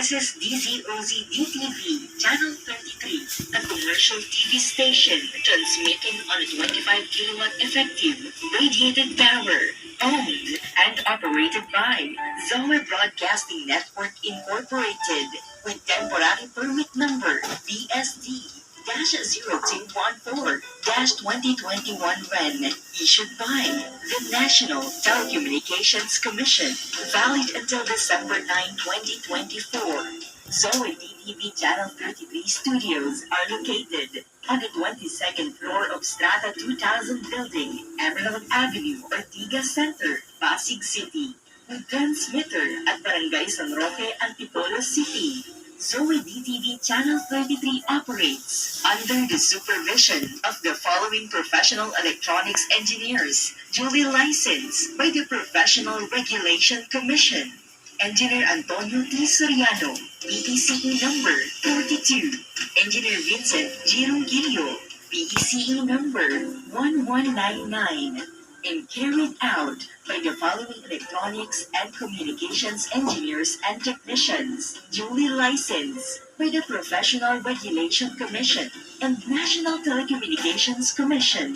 This is DZOZ DTV, Channel 33, a commercial TV station transmitting on a 25 kilowatt effective radiated power, owned and operated by Zoe Broadcasting Network Incorporated, with temporary permit number BSD-0214-2021 REN, issued by the National Telecommunications Commission, valid until December 9, 2024. Zoe DTV Channel 33 studios are located on the 22nd floor of Strata 2000 Building, Emerald Avenue, Ortigas Center, Pasig City, with transmitter at Barangay San Roque, Antipolo City. Zoe DTV Channel 33 operates under the supervision of the following professional electronics engineers, duly licensed by the Professional Regulation Commission. Engineer Antonio T. Soriano, PECE number 42. Engineer Vincent G. Ronquillo, PECE number 1199. And carried out by the following electronics and communications engineers and technicians, duly licensed by the Professional Regulation Commission and National Telecommunications Commission.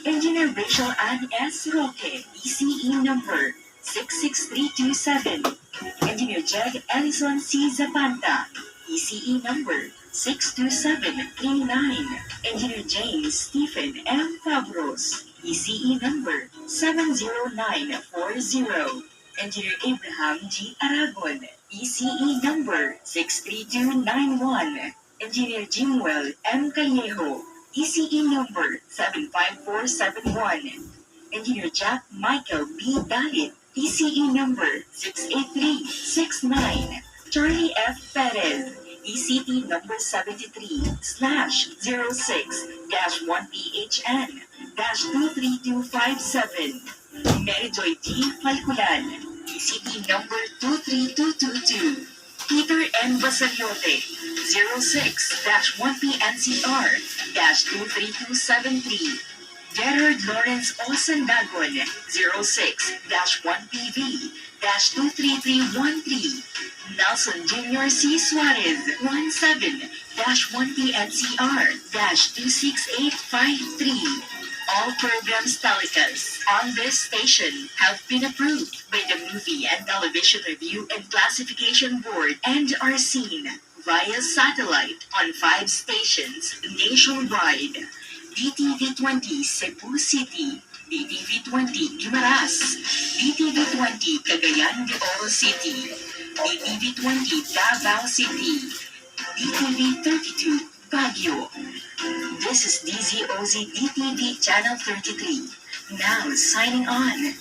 Engineer Rachel Ann S. Roque, ECE number 66327. Engineer Jed Ellison C. Zapanta, ECE number 62739. Engineer James Stephen M. Fabros, ECE number 70940. Engineer Abraham G. Aragon, ECE number 63291. Engineer Jimwell M. Callejo, ECE number 75471. Engineer Jack Michael B. Dalit, ECE number 68369. Charlie F. Perez, ECT number 73/1PHN-23257. Merijoy T. Falculan, ECT number 23222. Peter N. Basaliote, 06-1PNCR-23273. Gerard Lawrence O. Sandagon, 06-1PV-23313. Nelson Jr. C. Suarez, 17-1PNCR-26853. All programs telecast on this station have been approved by the Movie and Television Review and Classification Board and are seen via satellite on 5 stations nationwide. DTV20 Cebu City, DTV20 Guimaras, DTV20 Cagayan de Oro City, DTV20 Davao City, DTV32 Baguio. This is DZOZ DTV Channel 33, now signing on.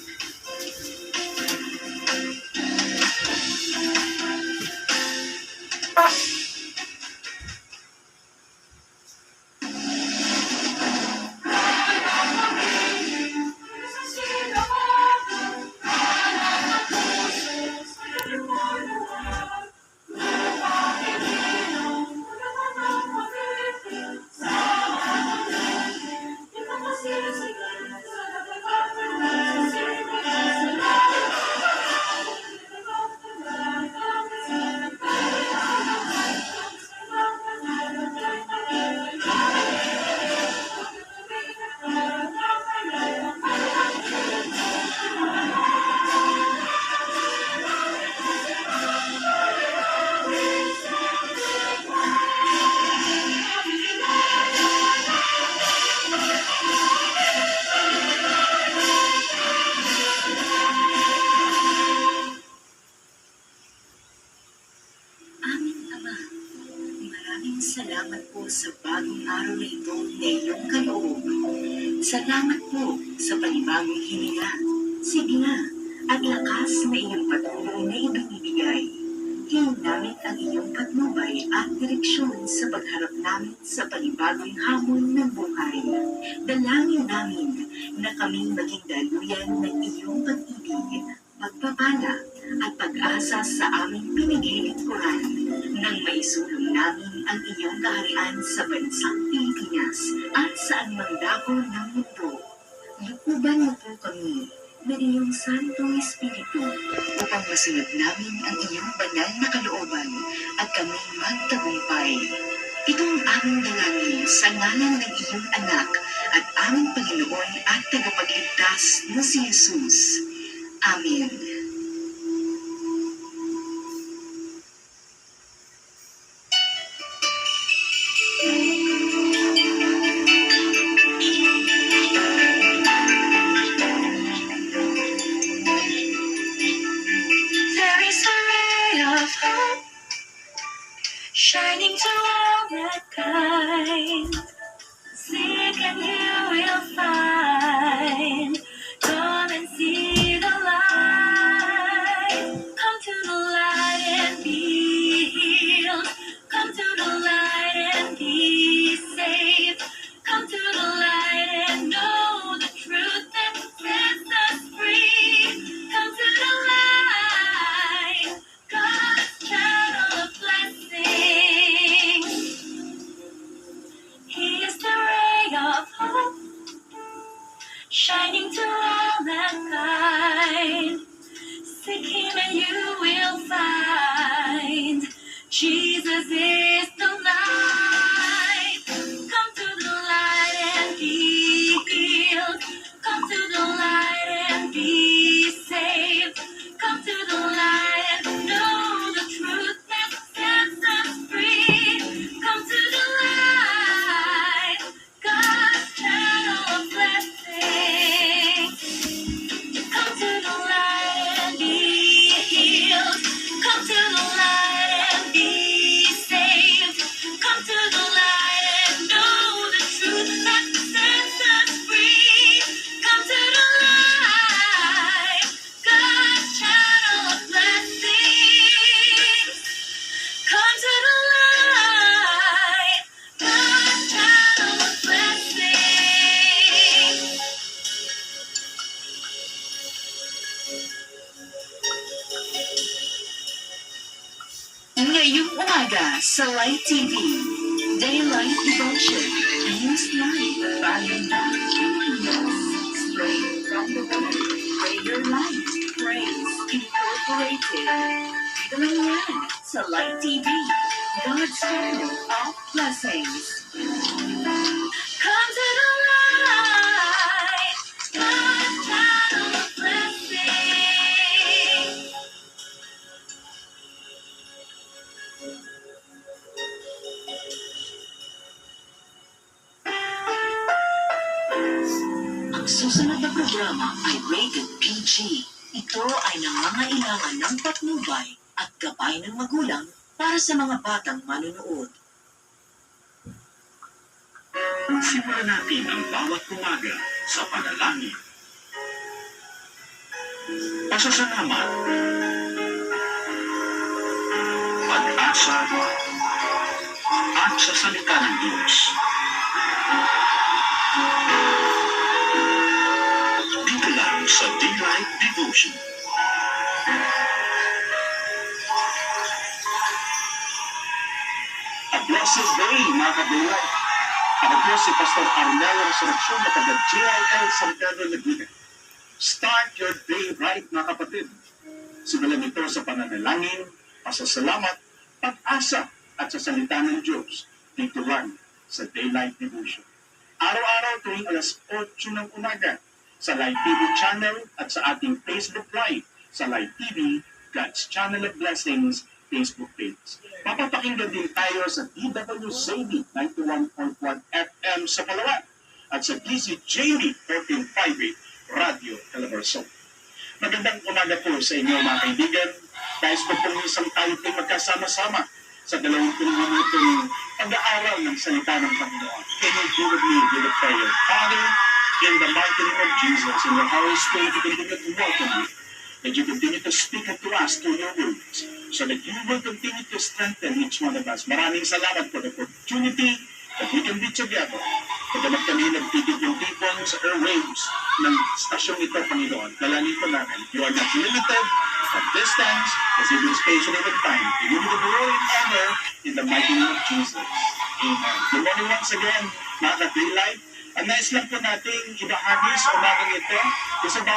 Salamat po sa bagong araw na ito na iyong kaloob. Salamat po sa panibagong hininga, sigla at lakas na iyong patuloy na ibinibigay. Hiling namin ang iyong patnubay at direksyon sa pagharap namin sa panibagong hamon ng buhay. Dalangin namin na kaming maging daluyan ng iyong pag-ibig, pagpapala at pag-asa sa aming pinaglilingkuran nang maisulong namin ang iyong kaharian sa bansang Pilipinas at sa anumang dako ng mundo. Lukuban mo po kami ng iyong Santong Espiritu upang masunod namin ang iyong banal na kalooban at kami magtagumpay. Ito ang aming dalangin sa ngalan ng iyong anak at aming Panginoon at tagapagligtas na si Jesus. Amen. There is a ray of hope shining to all mankind. Seek and you will find. Come and see the light. Come to the light and be healed. Come to the light and be saved. Come to the light and know the truth that sets us free. Come to the light, God's channel of blessing. He is the ray of hope, shining to all mankind. Seek him and you will find. Jesus is the light. Come to the light and be healed. Come to the light and be saved. Come to the light and know the truth that sets us free. Come to the light, God's channel of blessing. Come to the light and be healed. Come to the light and be saved. Come to the light and know the truth that sets us free. Come to the light, God's channel of blessing. Come to the light, God's channel of blessing. Ngayong umaga sa Light TV, Daylight Devotion, Newsline, Bagong Light, Straight from the Word, Prayer Light, Praise Incorporated. Dito lang yan sa Light TV, God's Channel of Blessings. Come to the light, God's channel of blessing. Ang susunod na programa ay rated PG. Ito ay nangangailangan ng patnubay at gabay ng magulang para sa mga batang manunood. Simulan natin ang bawat umaga sa panalangin. Pasasalamat, pag-asa, at sa salita ng Diyos. Dito lang sa Daylight Devotion. A blessed day, mga kabilang. Ako po si Pastor Arnel Resurrection na taga-GIL San Pedro Laguna. Start your day right, mga kapatid. Simulan ito sa pananalangin, pasasalamat, pag-asa at sa salita ng Diyos. Dito lang sa Daylight Devotion. Araw-araw tuwing alas 8 ng umaga sa Light TV channel at sa ating Facebook Live sa Light TV, God's Channel of Blessings Facebook page. Mapapakinggan din tayo sa DWZB 91.1 FM sa Palawan at sa DCJB 1458 Radio Calabarzon. Magandang umaga po sa inyo mga kaibigan. Guys, pagpumisang tayo po magkasama-sama sa 20 minutong pag-aaral ng salita ng Panginoon. Can you do with me with a prayer? Father, in the mighty name of Jesus, in the Holy Spirit, we continue to welcome you. That you continue to speak to us through your words, so that you will continue to strengthen each one of us. Maraming salamat for the opportunity that we can be together. Pagdamat kami nagtitipon-tipon sa airwaves ng stasyong ito, Panginoon. Dalangin ko namin, you are not limited at distance, as in space and even time. You give the glory and honor in the mighty name of Jesus. Amen. Good morning once again, mga ka-Daylight. Ang nais lang po nating ibahagi sa umagang ito, is about